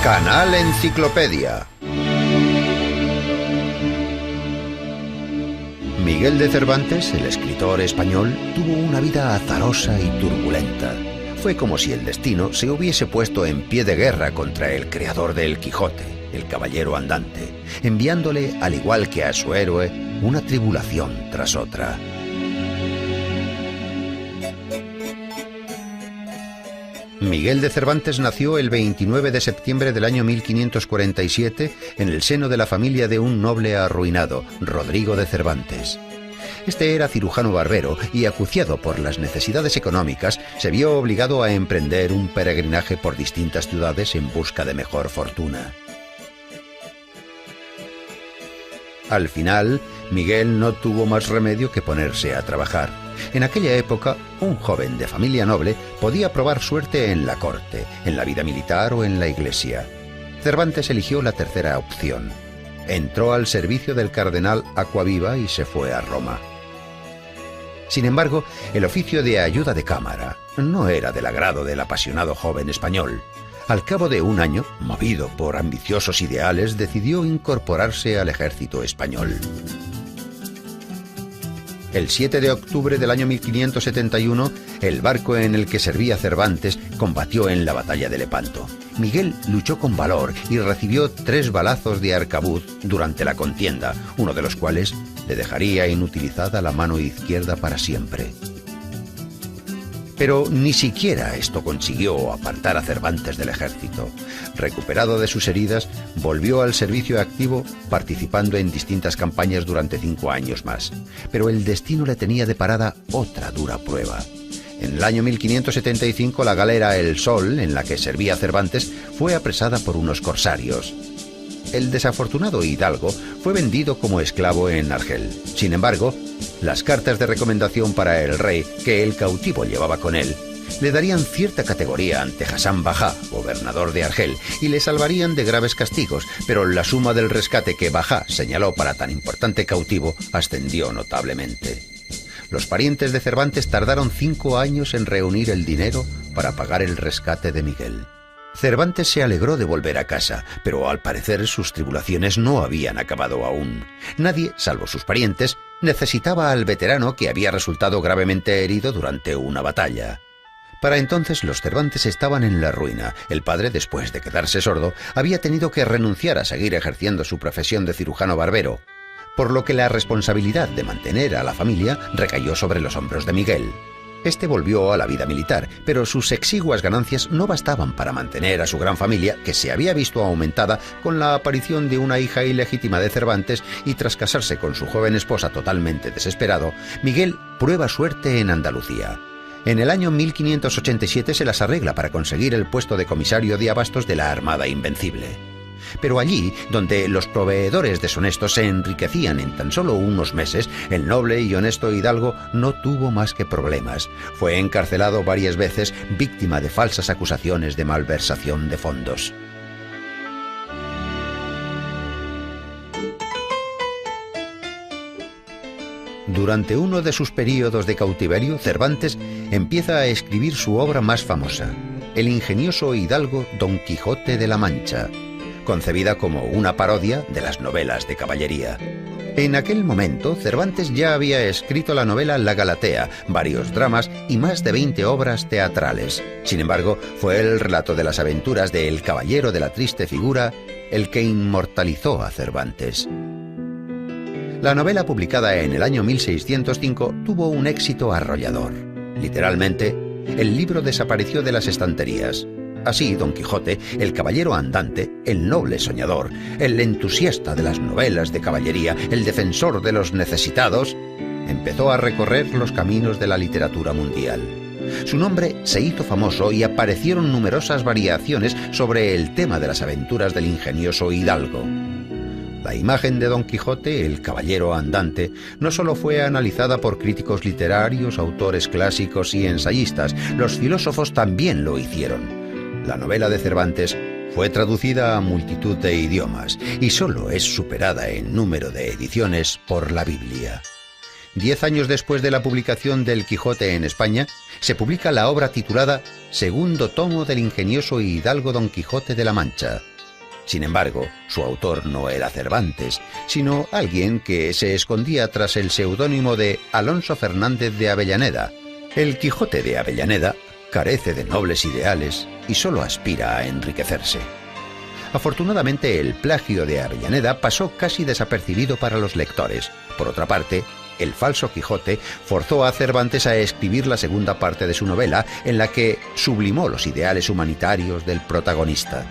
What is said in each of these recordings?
Canal Enciclopedia. Miguel de Cervantes, el escritor español, tuvo una vida azarosa y turbulenta. Fue como si el destino se hubiese puesto en pie de guerra contra el creador de El Quijote, el caballero andante, enviándole, al igual que a su héroe, una tribulación tras otra. Miguel de Cervantes nació el 29 de septiembre del año 1547 en el seno de la familia de un noble arruinado, Rodrigo de Cervantes. Este era cirujano barbero y, acuciado por las necesidades económicas, se vio obligado a emprender un peregrinaje por distintas ciudades en busca de mejor fortuna. Al final, Miguel no tuvo más remedio que ponerse a trabajar. En aquella época, un joven de familia noble podía probar suerte en la corte, en la vida militar o en la iglesia. Cervantes eligió la tercera opción. Entró al servicio del cardenal Acquaviva y se fue a Roma. Sin embargo, el oficio de ayuda de cámara no era del agrado del apasionado joven español. Al cabo de un año, movido por ambiciosos ideales, decidió incorporarse al ejército español. El 7 de octubre del año 1571, el barco en el que servía Cervantes combatió en la batalla de Lepanto. Miguel luchó con valor y recibió 3 balazos de arcabuz durante la contienda, uno de los cuales le dejaría inutilizada la mano izquierda para siempre. Pero ni siquiera esto consiguió apartar a Cervantes del ejército. Recuperado de sus heridas, volvió al servicio activo, participando en distintas campañas durante 5 años más. Pero el destino le tenía deparada otra dura prueba. En el año 1575, la galera El Sol, en la que servía Cervantes, fue apresada por unos corsarios. El desafortunado hidalgo fue vendido como esclavo en Argel. Sin embargo, las cartas de recomendación para el rey que el cautivo llevaba con él le darían cierta categoría ante Hassan Bajá, gobernador de Argel, y le salvarían de graves castigos, pero la suma del rescate que Bajá señaló para tan importante cautivo ascendió notablemente. Los parientes de Cervantes tardaron 5 años en reunir el dinero para pagar el rescate de Miguel. Cervantes se alegró de volver a casa, pero al parecer sus tribulaciones no habían acabado aún. Nadie, salvo sus parientes, necesitaba al veterano que había resultado gravemente herido durante una batalla. Para entonces los Cervantes estaban en la ruina. El padre, después de quedarse sordo, había tenido que renunciar a seguir ejerciendo su profesión de cirujano barbero, por lo que la responsabilidad de mantener a la familia recayó sobre los hombros de Miguel. Este volvió a la vida militar, pero sus exiguas ganancias no bastaban para mantener a su gran familia, que se había visto aumentada con la aparición de una hija ilegítima de Cervantes, y tras casarse con su joven esposa totalmente desesperado, Miguel prueba suerte en Andalucía. En el año 1587 se las arregla para conseguir el puesto de comisario de abastos de la Armada Invencible. Pero allí, donde los proveedores deshonestos se enriquecían en tan solo unos meses, el noble y honesto hidalgo no tuvo más que problemas. Fue encarcelado varias veces, víctima de falsas acusaciones de malversación de fondos. Durante uno de sus períodos de cautiverio, Cervantes empieza a escribir su obra más famosa, el ingenioso hidalgo Don Quijote de la Mancha, concebida como una parodia de las novelas de caballería. En aquel momento, Cervantes ya había escrito la novela La Galatea, varios dramas y más de 20 obras teatrales. Sin embargo, fue el relato de las aventuras de El Caballero de la Triste Figura el que inmortalizó a Cervantes. La novela, publicada en el año 1605, tuvo un éxito arrollador. Literalmente, el libro desapareció de las estanterías. Así, Don Quijote, el caballero andante, el noble soñador, el entusiasta de las novelas de caballería, el defensor de los necesitados, empezó a recorrer los caminos de la literatura mundial. Su nombre se hizo famoso y aparecieron numerosas variaciones sobre el tema de las aventuras del ingenioso hidalgo. La imagen de Don Quijote, el caballero andante, no solo fue analizada por críticos literarios, autores clásicos y ensayistas, los filósofos también lo hicieron. La novela de Cervantes fue traducida a multitud de idiomas y solo es superada en número de ediciones por la Biblia. 10 años después de la publicación del Quijote en España, se publica la obra titulada Segundo tomo del ingenioso hidalgo Don Quijote de la Mancha, Sin embargo, su autor no era Cervantes, sino alguien que se escondía tras el seudónimo de Alonso Fernández de Avellaneda. El Quijote de Avellaneda carece de nobles ideales y solo aspira a enriquecerse. Afortunadamente, el plagio de Avellaneda pasó casi desapercibido para los lectores. Por otra parte, el falso Quijote forzó a Cervantes a escribir la segunda parte de su novela, en la que sublimó los ideales humanitarios del protagonista.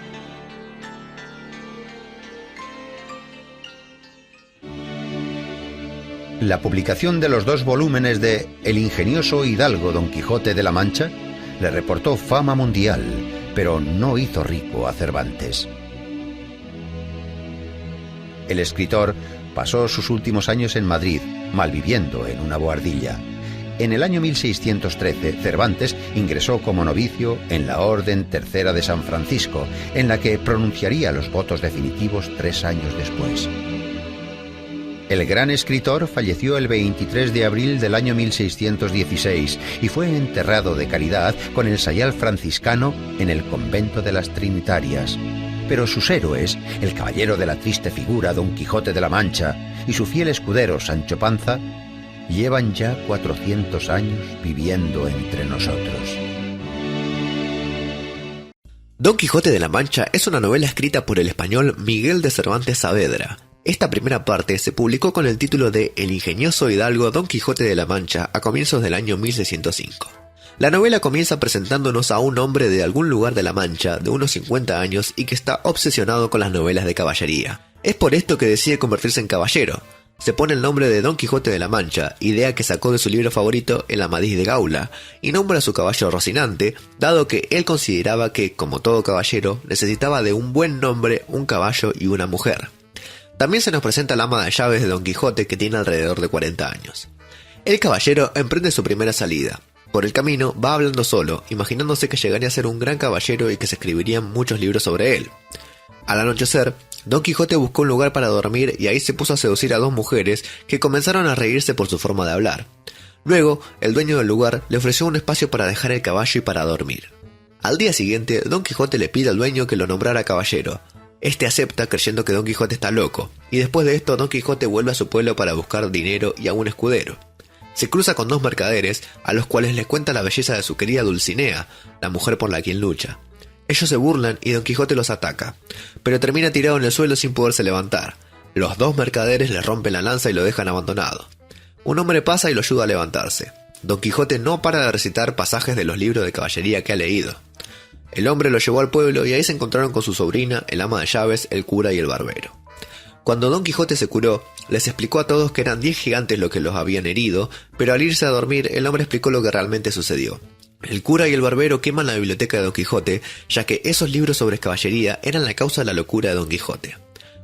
La publicación de los 2 volúmenes de El ingenioso hidalgo Don Quijote de la Mancha le reportó fama mundial, pero no hizo rico a Cervantes. El escritor pasó sus últimos años en Madrid, malviviendo en una bohardilla. En el año 1613, Cervantes ingresó como novicio en la Orden Tercera de San Francisco, en la que pronunciaría los votos definitivos 3 años después. El gran escritor falleció el 23 de abril del año 1616 y fue enterrado de caridad con el sayal franciscano en el convento de las Trinitarias. Pero sus héroes, el caballero de la triste figura Don Quijote de la Mancha y su fiel escudero Sancho Panza, llevan ya 400 años viviendo entre nosotros. Don Quijote de la Mancha es una novela escrita por el español Miguel de Cervantes Saavedra. Esta primera parte se publicó con el título de El ingenioso hidalgo Don Quijote de la Mancha a comienzos del año 1605. La novela comienza presentándonos a un hombre de algún lugar de la Mancha, de unos 50 años, y que está obsesionado con las novelas de caballería. Es por esto que decide convertirse en caballero. Se pone el nombre de Don Quijote de la Mancha, idea que sacó de su libro favorito, El Amadís de Gaula, y nombra a su caballo Rocinante, dado que él consideraba que, como todo caballero, necesitaba de un buen nombre, un caballo y una mujer. También se nos presenta la ama de llaves de Don Quijote, que tiene alrededor de 40 años. El caballero emprende su primera salida. Por el camino va hablando solo, imaginándose que llegaría a ser un gran caballero y que se escribirían muchos libros sobre él. Al anochecer, Don Quijote buscó un lugar para dormir y ahí se puso a seducir a 2 mujeres que comenzaron a reírse por su forma de hablar. Luego, el dueño del lugar le ofreció un espacio para dejar el caballo y para dormir. Al día siguiente, Don Quijote le pide al dueño que lo nombrara caballero. Este acepta creyendo que Don Quijote está loco, y después de esto Don Quijote vuelve a su pueblo para buscar dinero y a un escudero. Se cruza con 2 mercaderes, a los cuales les cuenta la belleza de su querida Dulcinea, la mujer por la quien lucha. Ellos se burlan y Don Quijote los ataca, pero termina tirado en el suelo sin poderse levantar. Los 2 mercaderes le rompen la lanza y lo dejan abandonado. Un hombre pasa y lo ayuda a levantarse. Don Quijote no para de recitar pasajes de los libros de caballería que ha leído. El hombre lo llevó al pueblo y ahí se encontraron con su sobrina, el ama de llaves, el cura y el barbero. Cuando Don Quijote se curó, les explicó a todos que eran 10 gigantes los que los habían herido, pero al irse a dormir el hombre explicó lo que realmente sucedió. El cura y el barbero queman la biblioteca de Don Quijote, ya que esos libros sobre caballería eran la causa de la locura de Don Quijote.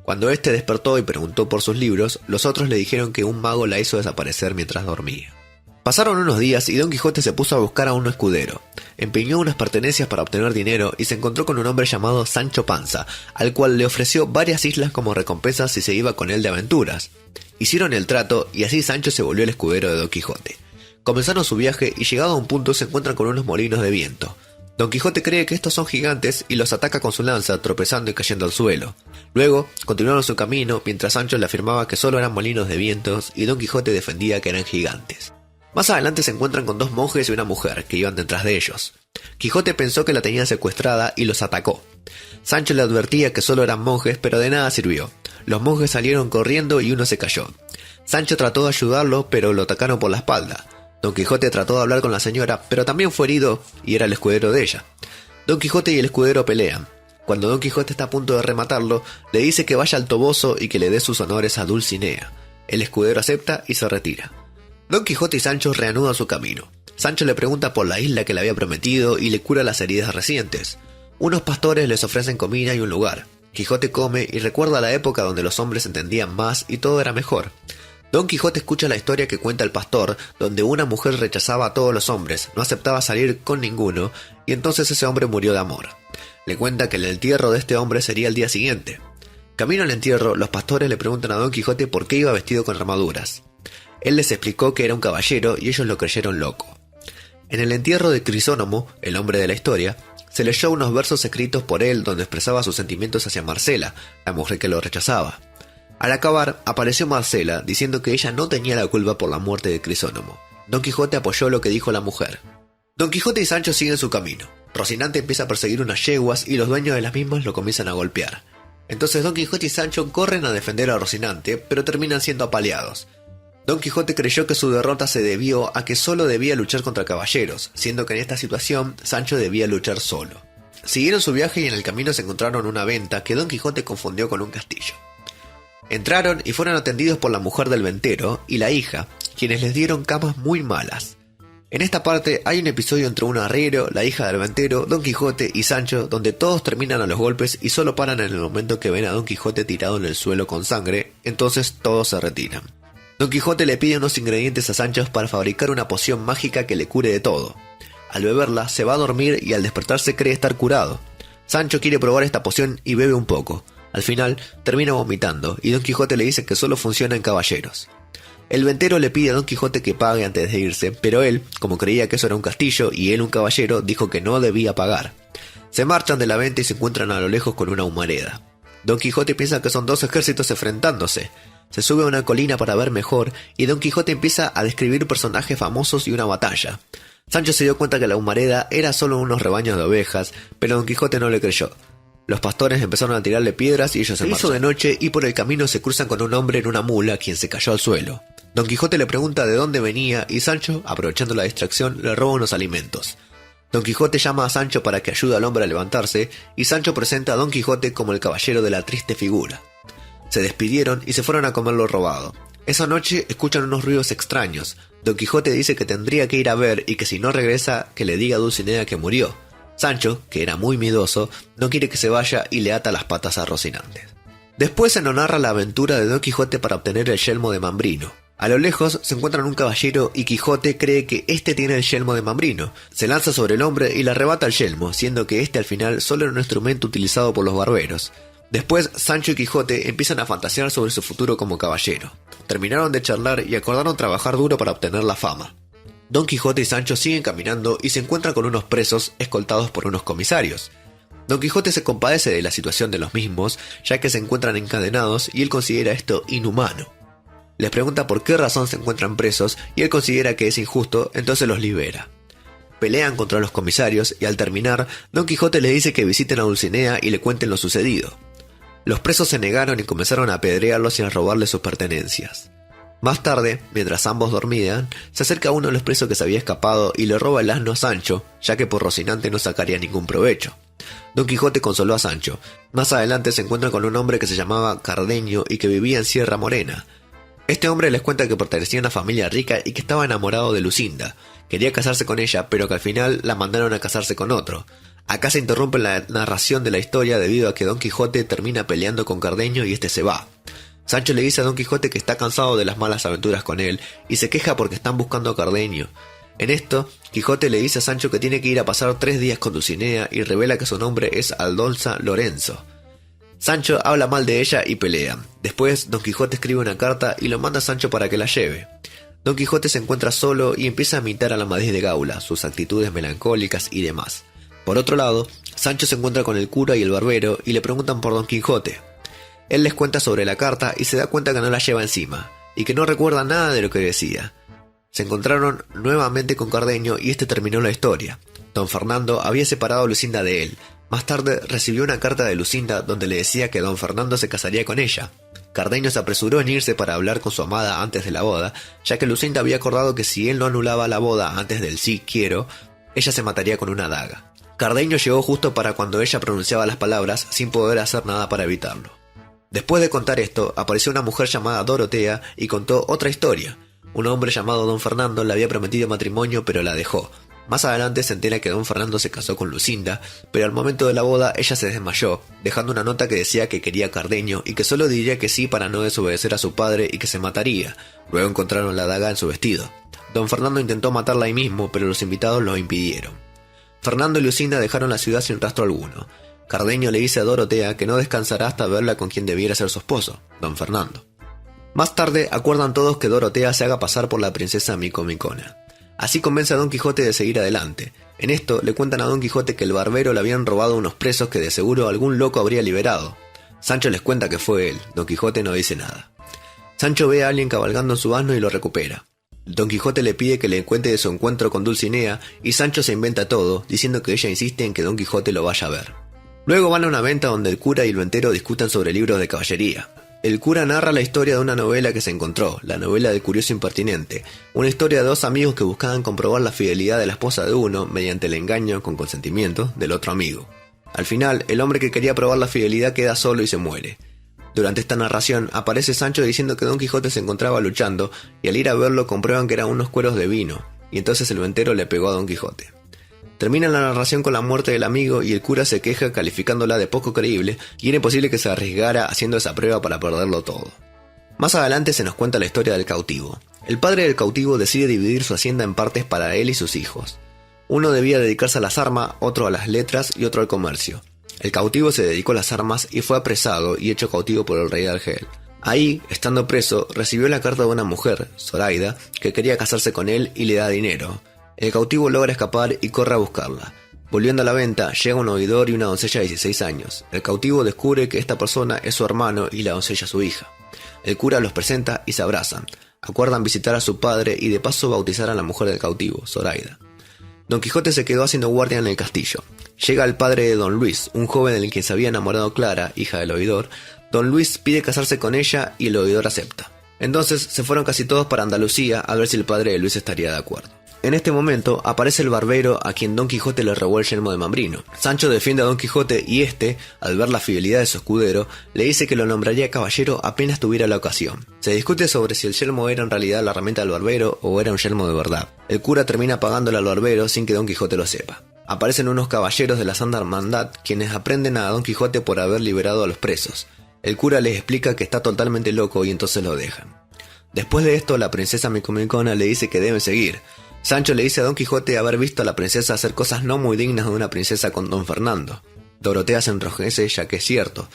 Cuando éste despertó y preguntó por sus libros, los otros le dijeron que un mago la hizo desaparecer mientras dormía. Pasaron unos días y Don Quijote se puso a buscar a un escudero. Empeñó unas pertenencias para obtener dinero y se encontró con un hombre llamado Sancho Panza, al cual le ofreció varias islas como recompensa si se iba con él de aventuras. Hicieron el trato y así Sancho se volvió el escudero de Don Quijote. Comenzaron su viaje y llegado a un punto se encuentran con unos molinos de viento. Don Quijote cree que estos son gigantes y los ataca con su lanza, tropezando y cayendo al suelo. Luego continuaron su camino mientras Sancho le afirmaba que solo eran molinos de vientos y Don Quijote defendía que eran gigantes. Más adelante se encuentran con 2 monjes y una mujer que iban detrás de ellos. Quijote pensó que la tenían secuestrada y los atacó. Sancho le advertía que solo eran monjes, pero de nada sirvió. Los monjes salieron corriendo y uno se cayó. Sancho trató de ayudarlo, pero lo atacaron por la espalda. Don Quijote trató de hablar con la señora, pero también fue herido y era el escudero de ella. Don Quijote y el escudero pelean. Cuando Don Quijote está a punto de rematarlo, le dice que vaya al Toboso y que le dé sus honores a Dulcinea. El escudero acepta y se retira. Don Quijote y Sancho reanudan su camino. Sancho le pregunta por la isla que le había prometido y le cura las heridas recientes. Unos pastores les ofrecen comida y un lugar. Quijote come y recuerda la época donde los hombres entendían más y todo era mejor. Don Quijote escucha la historia que cuenta el pastor, donde una mujer rechazaba a todos los hombres, no aceptaba salir con ninguno, y entonces ese hombre murió de amor. Le cuenta que el entierro de este hombre sería el día siguiente. Camino al entierro, los pastores le preguntan a Don Quijote por qué iba vestido con armaduras. Él les explicó que era un caballero y ellos lo creyeron loco. En el entierro de Crisónomo, el hombre de la historia, se leyó unos versos escritos por él donde expresaba sus sentimientos hacia Marcela, la mujer que lo rechazaba. Al acabar, apareció Marcela diciendo que ella no tenía la culpa por la muerte de Crisóstomo. Don Quijote apoyó lo que dijo la mujer. Don Quijote y Sancho siguen su camino. Rocinante empieza a perseguir unas yeguas y los dueños de las mismas lo comienzan a golpear. Entonces Don Quijote y Sancho corren a defender a Rocinante, pero terminan siendo apaleados. Don Quijote creyó que su derrota se debió a que solo debía luchar contra caballeros, siendo que en esta situación Sancho debía luchar solo. Siguieron su viaje y en el camino se encontraron una venta que Don Quijote confundió con un castillo. Entraron y fueron atendidos por la mujer del ventero y la hija, quienes les dieron camas muy malas. En esta parte hay un episodio entre un arriero, la hija del ventero, Don Quijote y Sancho, donde todos terminan a los golpes y solo paran en el momento que ven a Don Quijote tirado en el suelo con sangre, entonces todos se retiran. Don Quijote le pide unos ingredientes a Sancho para fabricar una poción mágica que le cure de todo. Al beberla se va a dormir y al despertarse cree estar curado. Sancho quiere probar esta poción y bebe un poco. Al final termina vomitando y Don Quijote le dice que solo funciona en caballeros. El ventero le pide a Don Quijote que pague antes de irse, pero él, como creía que eso era un castillo y él un caballero, dijo que no debía pagar. Se marchan de la venta y se encuentran a lo lejos con una humareda. Don Quijote piensa que son dos ejércitos enfrentándose. Se sube a una colina para ver mejor y Don Quijote empieza a describir personajes famosos y una batalla. Sancho se dio cuenta que la humareda era solo unos rebaños de ovejas, pero Don Quijote no le creyó. Los pastores empezaron a tirarle piedras y ellos se marchan. Hizo de noche y por el camino se cruzan con un hombre en una mula, quien se cayó al suelo. Don Quijote le pregunta de dónde venía y Sancho, aprovechando la distracción, le roba unos alimentos. Don Quijote llama a Sancho para que ayude al hombre a levantarse y Sancho presenta a Don Quijote como el caballero de la triste figura. Se despidieron y se fueron a comer lo robado. Esa noche escuchan unos ruidos extraños. Don Quijote dice que tendría que ir a ver y que si no regresa que le diga a Dulcinea que murió. Sancho, que era muy miedoso, no quiere que se vaya y le ata las patas a Rocinante. Después se nos narra la aventura de Don Quijote para obtener el yelmo de Mambrino. A lo lejos se encuentran un caballero y Quijote cree que este tiene el yelmo de Mambrino. Se lanza sobre el hombre y le arrebata el yelmo, siendo que este al final solo era un instrumento utilizado por los barberos. Después Sancho y Quijote empiezan a fantasear sobre su futuro como caballero. Terminaron de charlar y acordaron trabajar duro para obtener la fama. Don Quijote y Sancho siguen caminando y se encuentran con unos presos escoltados por unos comisarios. Don Quijote se compadece de la situación de los mismos, ya que se encuentran encadenados y él considera esto inhumano. Les pregunta por qué razón se encuentran presos y él considera que es injusto, entonces los libera. Pelean contra los comisarios y al terminar, Don Quijote les dice que visiten a Dulcinea y le cuenten lo sucedido. Los presos se negaron y comenzaron a apedrearlos y a robarles sus pertenencias. Más tarde, mientras ambos dormían, se acerca uno de los presos que se había escapado y le roba el asno a Sancho, ya que por Rocinante no sacaría ningún provecho. Don Quijote consoló a Sancho. Más adelante se encuentra con un hombre que se llamaba Cardenio y que vivía en Sierra Morena. Este hombre les cuenta que pertenecía a una familia rica y que estaba enamorado de Lucinda. Quería casarse con ella, pero que al final la mandaron a casarse con otro. Acá se interrumpe la narración de la historia debido a que Don Quijote termina peleando con Cardenio y este se va. Sancho le dice a Don Quijote que está cansado de las malas aventuras con él y se queja porque están buscando a Cardenio. En esto, Quijote le dice a Sancho que tiene que ir a pasar 3 días con Dulcinea y revela que su nombre es Aldonza Lorenzo. Sancho habla mal de ella y pelean. Después, Don Quijote escribe una carta y lo manda a Sancho para que la lleve. Don Quijote se encuentra solo y empieza a imitar a la Amadís de Gaula, sus actitudes melancólicas y demás. Por otro lado, Sancho se encuentra con el cura y el barbero y le preguntan por Don Quijote. Él les cuenta sobre la carta y se da cuenta que no la lleva encima, y que no recuerda nada de lo que decía. Se encontraron nuevamente con Cardenio y este terminó la historia. Don Fernando había separado a Lucinda de él. Más tarde recibió una carta de Lucinda donde le decía que Don Fernando se casaría con ella. Cardenio se apresuró en irse para hablar con su amada antes de la boda, ya que Lucinda había acordado que si él no anulaba la boda antes del sí quiero, ella se mataría con una daga. Cardenio llegó justo para cuando ella pronunciaba las palabras sin poder hacer nada para evitarlo. Después de contar esto, apareció una mujer llamada Dorotea y contó otra historia. Un hombre llamado Don Fernando le había prometido matrimonio pero la dejó. Más adelante se entera que Don Fernando se casó con Lucinda, pero al momento de la boda ella se desmayó, dejando una nota que decía que quería a Cardenio y que solo diría que sí para no desobedecer a su padre y que se mataría. Luego encontraron la daga en su vestido. Don Fernando intentó matarla ahí mismo, pero los invitados lo impidieron. Fernando y Lucinda dejaron la ciudad sin rastro alguno. Cardenio le dice a Dorotea que no descansará hasta verla con quien debiera ser su esposo, Don Fernando. Más tarde acuerdan todos que Dorotea se haga pasar por la princesa Micomicona. Así convence a Don Quijote de seguir adelante. En esto le cuentan a Don Quijote que el barbero le habían robado unos presos que de seguro algún loco habría liberado. Sancho les cuenta que fue él. Don Quijote no dice nada. Sancho ve a alguien cabalgando en su asno y lo recupera. Don Quijote le pide que le cuente de su encuentro con Dulcinea y Sancho se inventa todo, diciendo que ella insiste en que Don Quijote lo vaya a ver. Luego van a una venta donde el cura y el ventero discutan sobre libros de caballería. El cura narra la historia de una novela que se encontró, la novela del curioso impertinente, una historia de dos amigos que buscaban comprobar la fidelidad de la esposa de uno mediante el engaño, con consentimiento, del otro amigo. Al final, el hombre que quería probar la fidelidad queda solo y se muere. Durante esta narración aparece Sancho diciendo que Don Quijote se encontraba luchando y al ir a verlo comprueban que eran unos cueros de vino, y entonces el ventero le pegó a Don Quijote. Termina la narración con la muerte del amigo y el cura se queja calificándola de poco creíble y era imposible que se arriesgara haciendo esa prueba para perderlo todo. Más adelante se nos cuenta la historia del cautivo. El padre del cautivo decide dividir su hacienda en partes para él y sus hijos. Uno debía dedicarse a las armas, otro a las letras y otro al comercio. El cautivo se dedicó a las armas y fue apresado y hecho cautivo por el rey de Argel. Ahí, estando preso, recibió la carta de una mujer, Zoraida, que quería casarse con él y le da dinero. El cautivo logra escapar y corre a buscarla. Volviendo a la venta, llega un oidor y una doncella de 16 años. El cautivo descubre que esta persona es su hermano y la doncella su hija. El cura los presenta y se abrazan. Acuerdan visitar a su padre y de paso bautizar a la mujer del cautivo, Zoraida. Don Quijote se quedó haciendo guardia en el castillo. Llega el padre de Don Luis, un joven del que se había enamorado Clara, hija del oidor. Don Luis pide casarse con ella y el oidor acepta. Entonces se fueron casi todos para Andalucía a ver si el padre de Luis estaría de acuerdo. En este momento aparece el barbero a quien Don Quijote le robó el yelmo de Mambrino. Sancho defiende a Don Quijote y este, al ver la fidelidad de su escudero, le dice que lo nombraría caballero apenas tuviera la ocasión. Se discute sobre si el yelmo era en realidad la herramienta del barbero o era un yelmo de verdad. El cura termina pagándole al barbero sin que Don Quijote lo sepa. Aparecen unos caballeros de la Santa Hermandad quienes aprenden a Don Quijote por haber liberado a los presos. El cura les explica que está totalmente loco y entonces lo dejan. Después de esto, la princesa Micomicona le dice que deben seguir. Sancho le dice a Don Quijote haber visto a la princesa hacer cosas no muy dignas de una princesa con Don Fernando. Dorotea se enrojece ya que es cierto.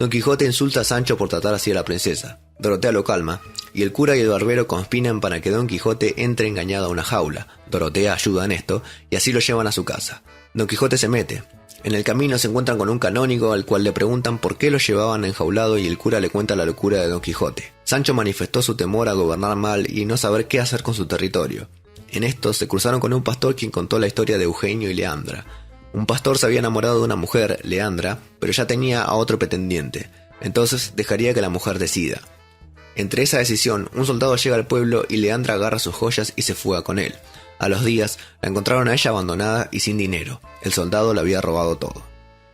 Don Quijote insulta a Sancho por tratar así a la princesa. Dorotea lo calma, y el cura y el barbero conspiran para que Don Quijote entre engañado a una jaula. Dorotea ayuda en esto, y así lo llevan a su casa. Don Quijote se mete. En el camino se encuentran con un canónigo al cual le preguntan por qué lo llevaban enjaulado y el cura le cuenta la locura de Don Quijote. Sancho manifestó su temor a gobernar mal y no saber qué hacer con su territorio. En esto se cruzaron con un pastor quien contó la historia de Eugenio y Leandra. Un pastor se había enamorado de una mujer, Leandra, pero ya tenía a otro pretendiente. Entonces dejaría que la mujer decida. Entre esa decisión, un soldado llega al pueblo y Leandra agarra sus joyas y se fuga con él. A los días, la encontraron a ella abandonada y sin dinero. El soldado le había robado todo.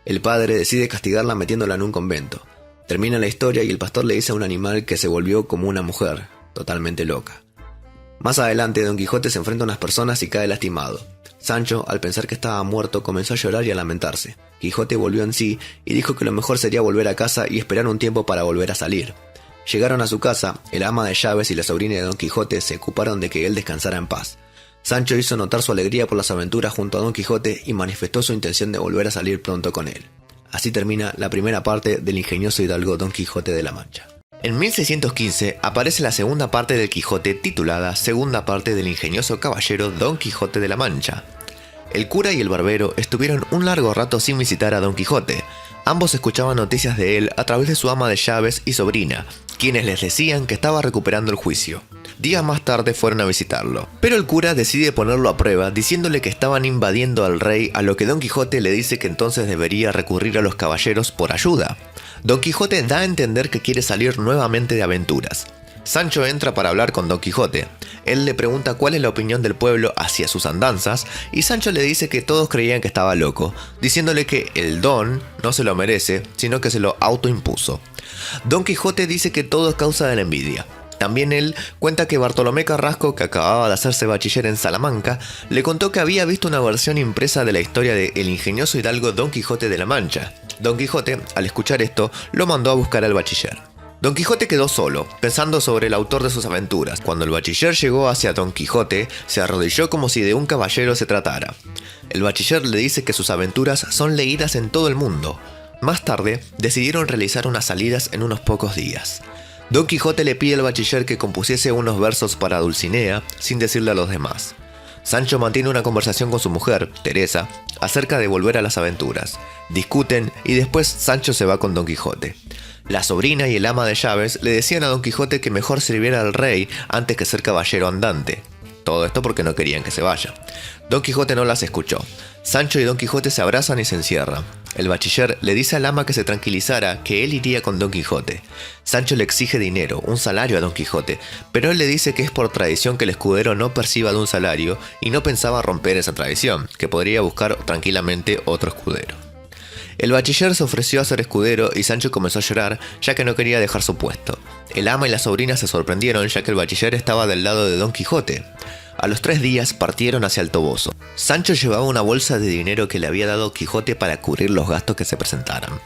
El padre decide castigarla metiéndola en un convento. Termina la historia y el pastor le dice a un animal que se volvió como una mujer, totalmente loca. Más adelante, Don Quijote se enfrenta a unas personas y cae lastimado. Sancho, al pensar que estaba muerto, comenzó a llorar y a lamentarse. Quijote volvió en sí y dijo que lo mejor sería volver a casa y esperar un tiempo para volver a salir. Llegaron a su casa, el ama de llaves y la sobrina de Don Quijote se ocuparon de que él descansara en paz. Sancho hizo notar su alegría por las aventuras junto a Don Quijote y manifestó su intención de volver a salir pronto con él. Así termina la primera parte del ingenioso hidalgo Don Quijote de la Mancha. En 1615 aparece la segunda parte del Quijote titulada Segunda parte del ingenioso caballero Don Quijote de la Mancha. El cura y el barbero estuvieron un largo rato sin visitar a Don Quijote. Ambos escuchaban noticias de él a través de su ama de llaves y sobrina, quienes les decían que estaba recuperando el juicio. Días más tarde fueron a visitarlo, pero el cura decide ponerlo a prueba diciéndole que estaban invadiendo al rey, a lo que Don Quijote le dice que entonces debería recurrir a los caballeros por ayuda. Don Quijote da a entender que quiere salir nuevamente de aventuras. Sancho entra para hablar con Don Quijote. Él le pregunta cuál es la opinión del pueblo hacia sus andanzas y Sancho le dice que todos creían que estaba loco, diciéndole que el don no se lo merece, sino que se lo autoimpuso. Don Quijote dice que todo es causa de la envidia. También él cuenta que Bartolomé Carrasco, que acababa de hacerse bachiller en Salamanca, le contó que había visto una versión impresa de la historia de El ingenioso hidalgo Don Quijote de la Mancha. Don Quijote, al escuchar esto, lo mandó a buscar al bachiller. Don Quijote quedó solo, pensando sobre el autor de sus aventuras. Cuando el bachiller llegó hacia Don Quijote, se arrodilló como si de un caballero se tratara. El bachiller le dice que sus aventuras son leídas en todo el mundo. Más tarde, decidieron realizar unas salidas en unos pocos días. Don Quijote le pide al bachiller que compusiese unos versos para Dulcinea, sin decirle a los demás. Sancho mantiene una conversación con su mujer, Teresa, acerca de volver a las aventuras. Discuten y después Sancho se va con Don Quijote. La sobrina y el ama de llaves le decían a Don Quijote que mejor sirviera al rey antes que ser caballero andante. Todo esto porque no querían que se vaya. Don Quijote no las escuchó. Sancho y Don Quijote se abrazan y se encierran. El bachiller le dice al ama que se tranquilizara, que él iría con Don Quijote. Sancho le exige dinero, un salario a Don Quijote, pero él le dice que es por tradición que el escudero no perciba de un salario y no pensaba romper esa tradición, que podría buscar tranquilamente otro escudero. El bachiller se ofreció a ser escudero y Sancho comenzó a llorar ya que no quería dejar su puesto. El ama y la sobrina se sorprendieron ya que el bachiller estaba del lado de Don Quijote. A los 3 días partieron hacia el Toboso. Sancho llevaba una bolsa de dinero que le había dado Quijote para cubrir los gastos que se presentaran.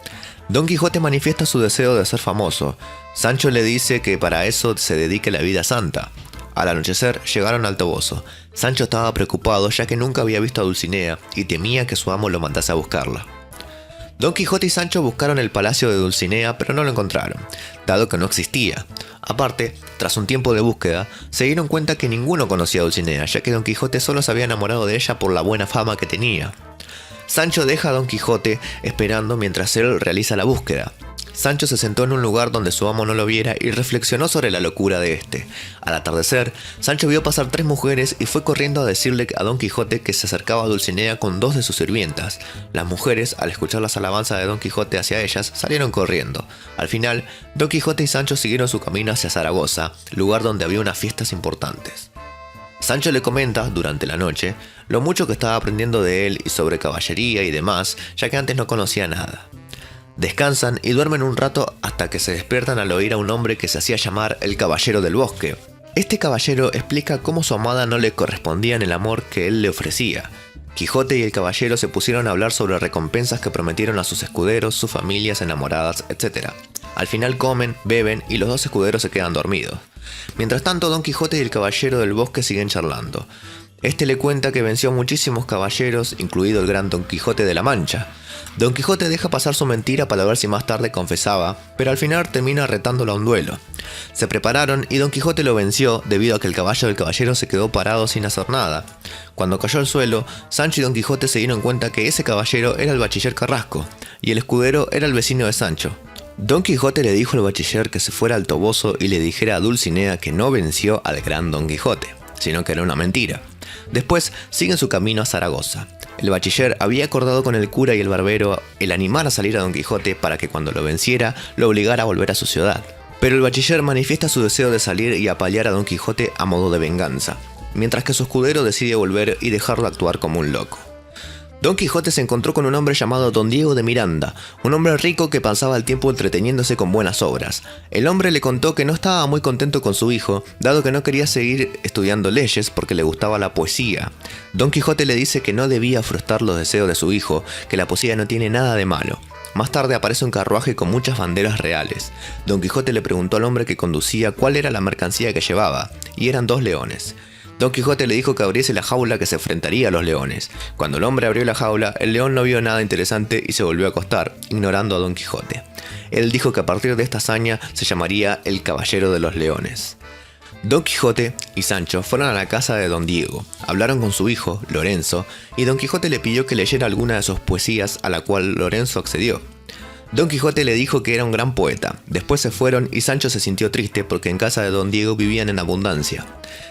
Don Quijote manifiesta su deseo de ser famoso. Sancho le dice que para eso se dedique la vida santa. Al anochecer llegaron al Toboso. Sancho estaba preocupado ya que nunca había visto a Dulcinea y temía que su amo lo mandase a buscarla. Don Quijote y Sancho buscaron el palacio de Dulcinea, pero no lo encontraron, dado que no existía. Aparte, tras un tiempo de búsqueda, se dieron cuenta que ninguno conocía a Dulcinea, ya que Don Quijote solo se había enamorado de ella por la buena fama que tenía. Sancho deja a Don Quijote esperando mientras él realiza la búsqueda. Sancho se sentó en un lugar donde su amo no lo viera y reflexionó sobre la locura de este. Al atardecer, Sancho vio pasar 3 mujeres y fue corriendo a decirle a Don Quijote que se acercaba a Dulcinea con 2 de sus sirvientas. Las mujeres, al escuchar las alabanzas de Don Quijote hacia ellas, salieron corriendo. Al final, Don Quijote y Sancho siguieron su camino hacia Zaragoza, lugar donde había unas fiestas importantes. Sancho le comenta, durante la noche, lo mucho que estaba aprendiendo de él y sobre caballería y demás, ya que antes no conocía nada. Descansan y duermen un rato hasta que se despiertan al oír a un hombre que se hacía llamar el Caballero del Bosque. Este caballero explica cómo su amada no le correspondía en el amor que él le ofrecía. Quijote y el caballero se pusieron a hablar sobre recompensas que prometieron a sus escuderos, sus familias enamoradas, etc. Al final comen, beben y los 2 escuderos se quedan dormidos. Mientras tanto, Don Quijote y el Caballero del Bosque siguen charlando. Este le cuenta que venció a muchísimos caballeros, incluido el gran Don Quijote de la Mancha. Don Quijote deja pasar su mentira para ver si más tarde confesaba, pero al final termina retándolo a un duelo. Se prepararon y Don Quijote lo venció debido a que el caballo del caballero se quedó parado sin hacer nada. Cuando cayó al suelo, Sancho y Don Quijote se dieron cuenta que ese caballero era el bachiller Carrasco, y el escudero era el vecino de Sancho. Don Quijote le dijo al bachiller que se fuera al Toboso y le dijera a Dulcinea que no venció al gran Don Quijote, sino que era una mentira. Después siguen su camino a Zaragoza. El bachiller había acordado con el cura y el barbero el animar a salir a Don Quijote para que cuando lo venciera lo obligara a volver a su ciudad. Pero el bachiller manifiesta su deseo de salir y apalear a Don Quijote a modo de venganza, mientras que su escudero decide volver y dejarlo actuar como un loco. Don Quijote se encontró con un hombre llamado Don Diego de Miranda, un hombre rico que pasaba el tiempo entreteniéndose con buenas obras. El hombre le contó que no estaba muy contento con su hijo, dado que no quería seguir estudiando leyes porque le gustaba la poesía. Don Quijote le dice que no debía frustrar los deseos de su hijo, que la poesía no tiene nada de malo. Más tarde aparece un carruaje con muchas banderas reales. Don Quijote le preguntó al hombre que conducía cuál era la mercancía que llevaba, y eran 2 leones. Don Quijote le dijo que abriese la jaula que se enfrentaría a los leones. Cuando el hombre abrió la jaula, el león no vio nada interesante y se volvió a acostar, ignorando a Don Quijote. Él dijo que a partir de esta hazaña se llamaría el Caballero de los Leones. Don Quijote y Sancho fueron a la casa de Don Diego, hablaron con su hijo, Lorenzo, y Don Quijote le pidió que leyera alguna de sus poesías, a la cual Lorenzo accedió. Don Quijote le dijo que era un gran poeta. Después se fueron y Sancho se sintió triste porque en casa de Don Diego vivían en abundancia.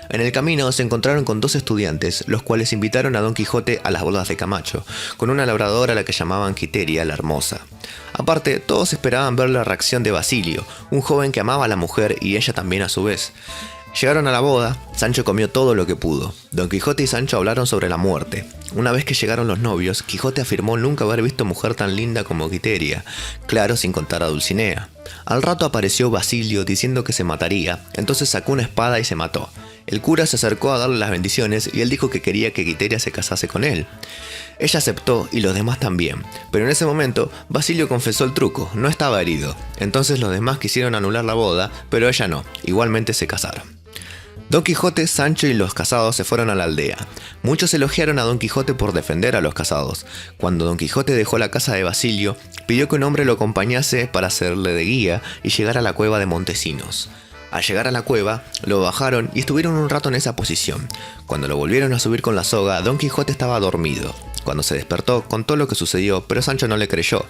En el camino se encontraron con 2 estudiantes, los cuales invitaron a Don Quijote a las bodas de Camacho, con una labradora a la que llamaban Quiteria la Hermosa. Aparte, todos esperaban ver la reacción de Basilio, un joven que amaba a la mujer y ella también a su vez. Llegaron a la boda, Sancho comió todo lo que pudo. Don Quijote y Sancho hablaron sobre la muerte. Una vez que llegaron los novios, Quijote afirmó nunca haber visto mujer tan linda como Quiteria, claro, sin contar a Dulcinea. Al rato apareció Basilio diciendo que se mataría, entonces sacó una espada y se mató. El cura se acercó a darle las bendiciones y él dijo que quería que Quiteria se casase con él. Ella aceptó y los demás también, pero en ese momento Basilio confesó el truco, no estaba herido. Entonces los demás quisieron anular la boda, pero ella no, igualmente se casaron. Don Quijote, Sancho y los casados se fueron a la aldea. Muchos elogiaron a Don Quijote por defender a los casados. Cuando Don Quijote dejó la casa de Basilio, pidió que un hombre lo acompañase para hacerle de guía y llegar a la cueva de Montesinos. Al llegar a la cueva, lo bajaron y estuvieron un rato en esa posición. Cuando lo volvieron a subir con la soga, Don Quijote estaba dormido. Cuando se despertó, contó lo que sucedió, pero Sancho no le creyó.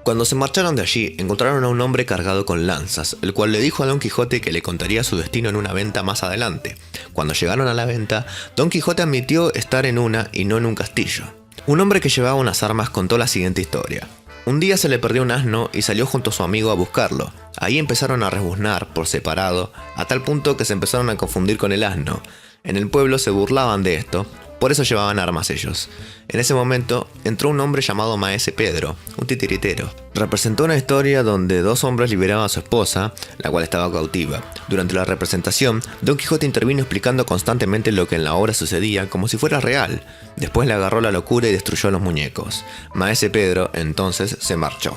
Cuando se marcharon de allí, encontraron a un hombre cargado con lanzas, el cual le dijo a Don Quijote que le contaría su destino en una venta más adelante. Cuando llegaron a la venta, Don Quijote admitió estar en una y no en un castillo. Un hombre que llevaba unas armas contó la siguiente historia. Un día se le perdió un asno y salió junto a su amigo a buscarlo. Ahí empezaron a rebuznar por separado, a tal punto que se empezaron a confundir con el asno. En el pueblo se burlaban de esto, por eso llevaban armas ellos. En ese momento entró un hombre llamado Maese Pedro, un titiritero. Representó una historia donde dos hombres liberaban a su esposa, la cual estaba cautiva. Durante la representación, Don Quijote intervino explicando constantemente lo que en la obra sucedía como si fuera real. Después le agarró la locura y destruyó a los muñecos. Maese Pedro entonces se marchó.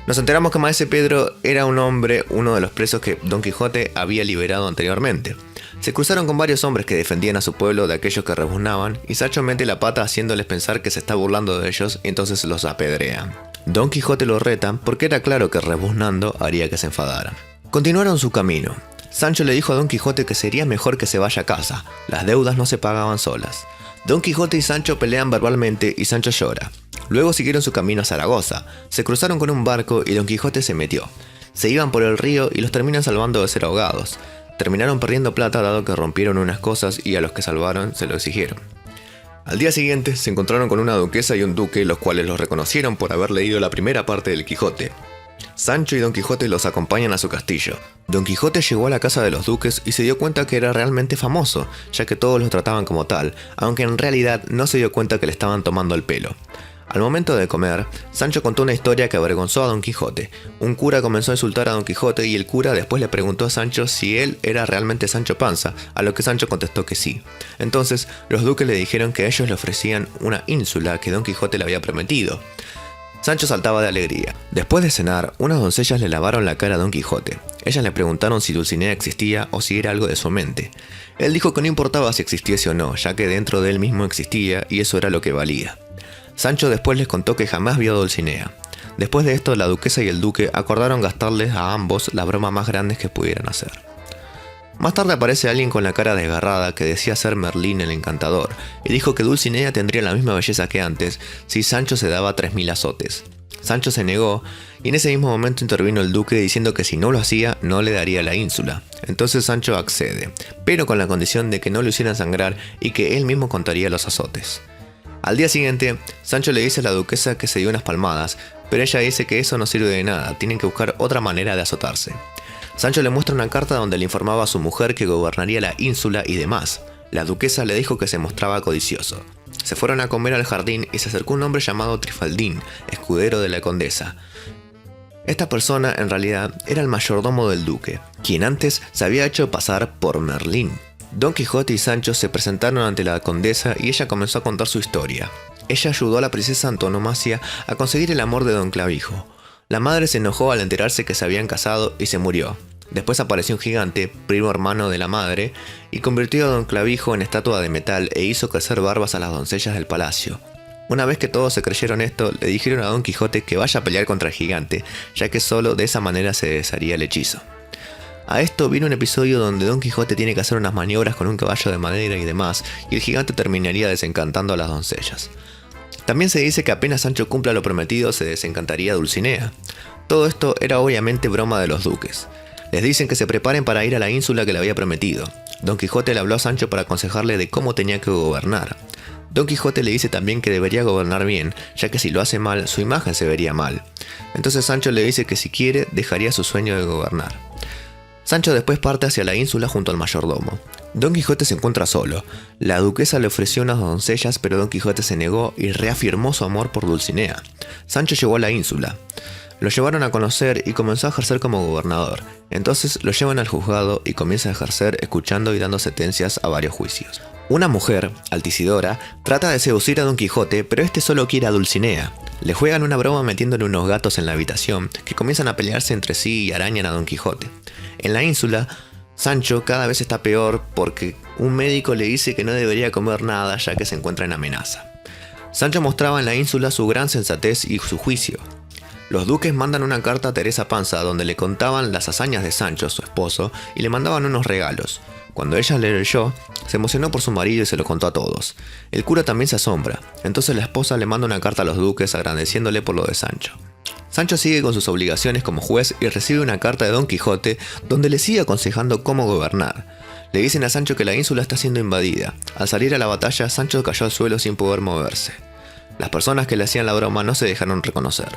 Nos enteramos que Maese Pedro era un hombre, uno de los presos que Don Quijote había liberado anteriormente. Se cruzaron con varios hombres que defendían a su pueblo de aquellos que rebuznaban, y Sancho mete la pata haciéndoles pensar que se está burlando de ellos y entonces los apedrean. Don Quijote lo reta porque era claro que rebuznando haría que se enfadaran. Continuaron su camino. Sancho le dijo a Don Quijote que sería mejor que se vaya a casa, las deudas no se pagaban solas. Don Quijote y Sancho pelean verbalmente y Sancho llora. Luego siguieron su camino a Zaragoza, se cruzaron con un barco y Don Quijote se metió. Se iban por el río y los terminan salvando de ser ahogados. Terminaron perdiendo plata dado que rompieron unas cosas y a los que salvaron se lo exigieron. Al día siguiente se encontraron con una duquesa y un duque, los cuales los reconocieron por haber leído la primera parte del Quijote. Sancho y Don Quijote los acompañan a su castillo. Don Quijote llegó a la casa de los duques y se dio cuenta que era realmente famoso, ya que todos lo trataban como tal, aunque en realidad no se dio cuenta que le estaban tomando el pelo. Al momento de comer, Sancho contó una historia que avergonzó a Don Quijote. Un cura comenzó a insultar a Don Quijote y el cura después le preguntó a Sancho si él era realmente Sancho Panza, a lo que Sancho contestó que sí. Entonces, los duques le dijeron que ellos le ofrecían una ínsula que Don Quijote le había prometido. Sancho saltaba de alegría. Después de cenar, unas doncellas le lavaron la cara a Don Quijote. Ellas le preguntaron si Dulcinea existía o si era algo de su mente. Él dijo que no importaba si existiese o no, ya que dentro de él mismo existía y eso era lo que valía. Sancho después les contó que jamás vio a Dulcinea. Después de esto, la duquesa y el duque acordaron gastarles a ambos las bromas más grandes que pudieran hacer. Más tarde aparece alguien con la cara desgarrada que decía ser Merlín el encantador, y dijo que Dulcinea tendría la misma belleza que antes si Sancho se daba 3000 azotes. Sancho se negó, y en ese mismo momento intervino el duque diciendo que si no lo hacía, no le daría la ínsula. Entonces Sancho accede, pero con la condición de que no lo hicieran sangrar y que él mismo contaría los azotes. Al día siguiente, Sancho le dice a la duquesa que se dio unas palmadas, pero ella dice que eso no sirve de nada, tienen que buscar otra manera de azotarse. Sancho le muestra una carta donde le informaba a su mujer que gobernaría la ínsula y demás. La duquesa le dijo que se mostraba codicioso. Se fueron a comer al jardín y se acercó un hombre llamado Trifaldín, escudero de la condesa. Esta persona en realidad era el mayordomo del duque, quien antes se había hecho pasar por Merlín. Don Quijote y Sancho se presentaron ante la condesa y ella comenzó a contar su historia. Ella ayudó a la princesa Antonomasia a conseguir el amor de Don Clavijo. La madre se enojó al enterarse que se habían casado y se murió. Después apareció un gigante, primo hermano de la madre, y convirtió a Don Clavijo en estatua de metal e hizo crecer barbas a las doncellas del palacio. Una vez que todos se creyeron esto, le dijeron a Don Quijote que vaya a pelear contra el gigante, ya que solo de esa manera se desharía el hechizo. A esto viene un episodio donde Don Quijote tiene que hacer unas maniobras con un caballo de madera y demás, y el gigante terminaría desencantando a las doncellas. También se dice que apenas Sancho cumpla lo prometido se desencantaría Dulcinea. Todo esto era obviamente broma de los duques. Les dicen que se preparen para ir a la ínsula que le había prometido. Don Quijote le habló a Sancho para aconsejarle de cómo tenía que gobernar. Don Quijote le dice también que debería gobernar bien, ya que si lo hace mal, su imagen se vería mal. Entonces Sancho le dice que si quiere, dejaría su sueño de gobernar. Sancho después parte hacia la ínsula junto al mayordomo. Don Quijote se encuentra solo. La duquesa le ofreció unas doncellas, pero Don Quijote se negó y reafirmó su amor por Dulcinea. Sancho llegó a la ínsula. Lo llevaron a conocer y comenzó a ejercer como gobernador. Entonces lo llevan al juzgado y comienza a ejercer escuchando y dando sentencias a varios juicios. Una mujer, Altisidora, trata de seducir a Don Quijote, pero este solo quiere a Dulcinea. Le juegan una broma metiéndole unos gatos en la habitación, que comienzan a pelearse entre sí y arañan a Don Quijote. En la ínsula, Sancho cada vez está peor porque un médico le dice que no debería comer nada ya que se encuentra en amenaza. Sancho mostraba en la ínsula su gran sensatez y su juicio. Los duques mandan una carta a Teresa Panza donde le contaban las hazañas de Sancho, su esposo, y le mandaban unos regalos. Cuando ella le leyó, se emocionó por su marido y se lo contó a todos. El cura también se asombra, entonces la esposa le manda una carta a los duques agradeciéndole por lo de Sancho. Sancho sigue con sus obligaciones como juez y recibe una carta de Don Quijote donde le sigue aconsejando cómo gobernar. Le dicen a Sancho que la ínsula está siendo invadida. Al salir a la batalla, Sancho cayó al suelo sin poder moverse. Las personas que le hacían la broma no se dejaron reconocer.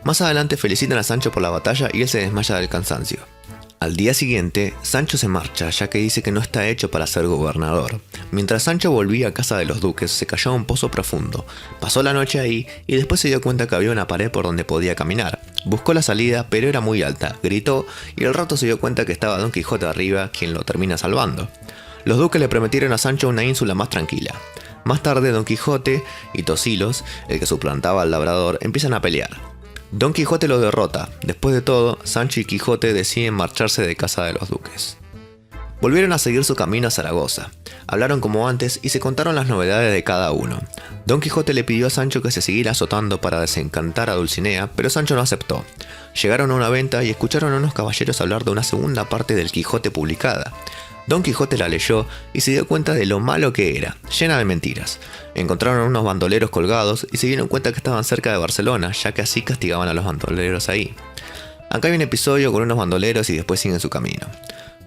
Más adelante felicitan a Sancho por la batalla y él se desmaya del cansancio. Al día siguiente, Sancho se marcha ya que dice que no está hecho para ser gobernador. Mientras Sancho volvía a casa de los duques, se cayó a un pozo profundo. Pasó la noche ahí y después se dio cuenta que había una pared por donde podía caminar. Buscó la salida, pero era muy alta, gritó y al rato se dio cuenta que estaba Don Quijote arriba, quien lo termina salvando. Los duques le prometieron a Sancho una ínsula más tranquila. Más tarde, Don Quijote y Tosilos, el que suplantaba al labrador, empiezan a pelear. Don Quijote lo derrota. Después de todo, Sancho y Quijote deciden marcharse de casa de los duques. Volvieron a seguir su camino a Zaragoza. Hablaron como antes y se contaron las novedades de cada uno. Don Quijote le pidió a Sancho que se siguiera azotando para desencantar a Dulcinea, pero Sancho no aceptó. Llegaron a una venta y escucharon a unos caballeros hablar de una segunda parte del Quijote publicada. Don Quijote la leyó y se dio cuenta de lo malo que era, llena de mentiras. Encontraron unos bandoleros colgados y se dieron cuenta que estaban cerca de Barcelona, ya que así castigaban a los bandoleros ahí. Acá hay un episodio con unos bandoleros y después siguen su camino.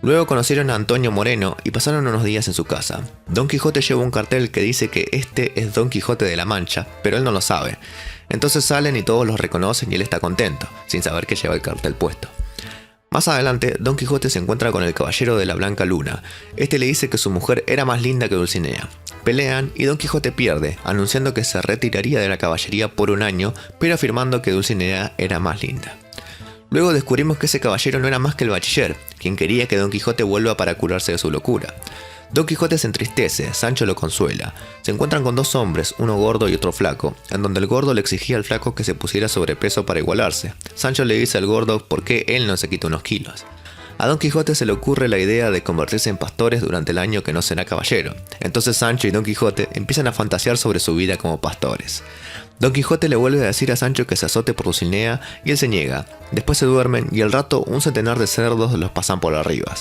Luego conocieron a Antonio Moreno y pasaron unos días en su casa. Don Quijote lleva un cartel que dice que este es Don Quijote de la Mancha, pero él no lo sabe. Entonces salen y todos los reconocen y él está contento, sin saber que lleva el cartel puesto. Más adelante, Don Quijote se encuentra con el caballero de la Blanca Luna. Este le dice que su mujer era más linda que Dulcinea. Pelean y Don Quijote pierde, anunciando que se retiraría de la caballería por un año, pero afirmando que Dulcinea era más linda. Luego descubrimos que ese caballero no era más que el bachiller, quien quería que Don Quijote vuelva para curarse de su locura. Don Quijote se entristece, Sancho lo consuela. Se encuentran con dos hombres, uno gordo y otro flaco, en donde el gordo le exigía al flaco que se pusiera sobrepeso para igualarse. Sancho le dice al gordo por qué él no se quita unos kilos. A Don Quijote se le ocurre la idea de convertirse en pastores durante el año que no será caballero. Entonces Sancho y Don Quijote empiezan a fantasear sobre su vida como pastores. Don Quijote le vuelve a decir a Sancho que se azote por Dulcinea y él se niega. Después se duermen y al rato un centenar de cerdos los pasan por arriba.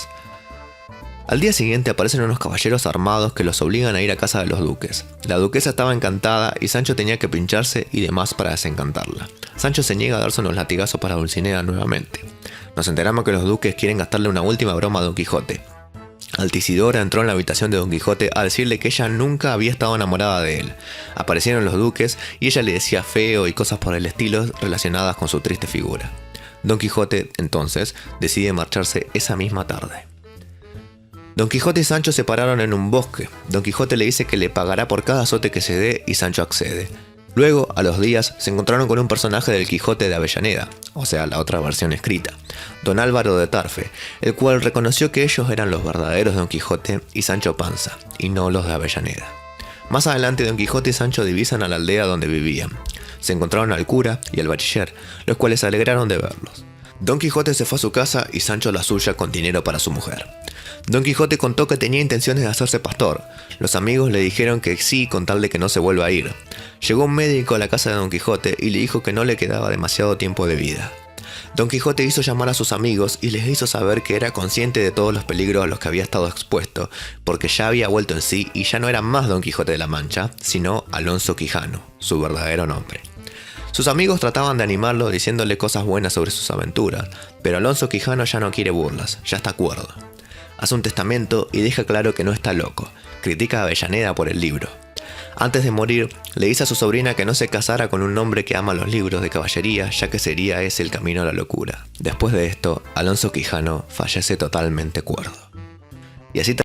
Al día siguiente aparecen unos caballeros armados que los obligan a ir a casa de los duques. La duquesa estaba encantada y Sancho tenía que pincharse y demás para desencantarla. Sancho se niega a darse unos latigazos para Dulcinea nuevamente. Nos enteramos que los duques quieren gastarle una última broma a Don Quijote. Altisidora entró en la habitación de Don Quijote a decirle que ella nunca había estado enamorada de él. Aparecieron los duques y ella le decía feo y cosas por el estilo relacionadas con su triste figura. Don Quijote, entonces, decide marcharse esa misma tarde. Don Quijote y Sancho se pararon en un bosque. Don Quijote le dice que le pagará por cada azote que se dé y Sancho accede. Luego, a los días, se encontraron con un personaje del Quijote de Avellaneda, o sea, la otra versión escrita, Don Álvaro de Tarfe, el cual reconoció que ellos eran los verdaderos Don Quijote y Sancho Panza, y no los de Avellaneda. Más adelante, Don Quijote y Sancho divisan a la aldea donde vivían. Se encontraron al cura y al bachiller, los cuales se alegraron de verlos. Don Quijote se fue a su casa y Sancho a la suya con dinero para su mujer. Don Quijote contó que tenía intenciones de hacerse pastor. Los amigos le dijeron que sí con tal de que no se vuelva a ir. Llegó un médico a la casa de Don Quijote y le dijo que no le quedaba demasiado tiempo de vida. Don Quijote hizo llamar a sus amigos y les hizo saber que era consciente de todos los peligros a los que había estado expuesto, porque ya había vuelto en sí y ya no era más Don Quijote de la Mancha, sino Alonso Quijano, su verdadero nombre. Sus amigos trataban de animarlo diciéndole cosas buenas sobre sus aventuras, pero Alonso Quijano ya no quiere burlas, ya está cuerdo. Hace un testamento y deja claro que no está loco, critica a Avellaneda por el libro. Antes de morir, le dice a su sobrina que no se casara con un hombre que ama los libros de caballería, ya que sería ese el camino a la locura. Después de esto, Alonso Quijano fallece totalmente cuerdo. Y así